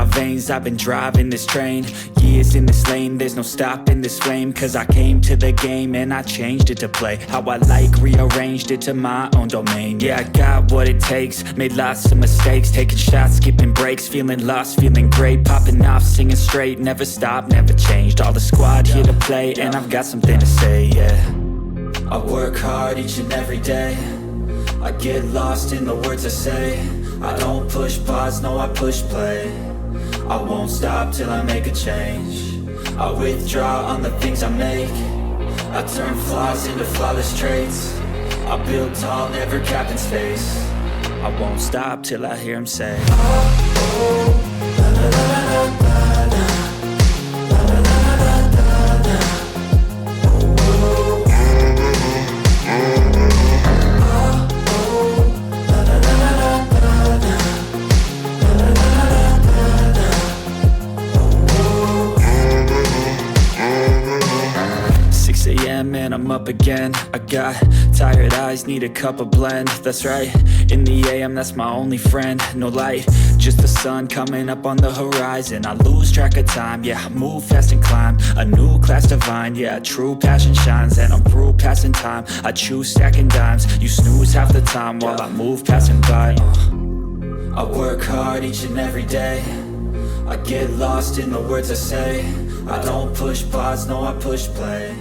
veins, I've been driving this train. Years in this lane, there's no stopping this flame. Cause I came to the game and I changed it to play how I like, rearranged it to my own domain. Yeah, I got what it takes, made lots of mistakes, taking shots, skipping breaks, feeling lost, feeling great, popping off, singing straight, never stopped, never changed. All the squad here to play, and I've got something to say, yeah. I work hard each and every day, I get lost in the words I say. I don't push pause, no, I push play. I won't stop till I make a change. I withdraw on the things I make. I turn flaws into flawless traits. I build tall, never capped in space. I won't stop till I hear him say, oh, oh, la, la, la, la, la, la. And I'm up again. I got tired eyes, need a cup of blend. That's right, in the AM, that's my only friend. No light, just the sun coming up on the horizon. I lose track of time, yeah, I move fast and climb a new class divine, yeah, true passion shines. And I'm through passing time, I choose stacking dimes. You snooze half the time while I move passing by. I work hard each and every day, I get lost in the words I say. I don't push pause, no, I push play.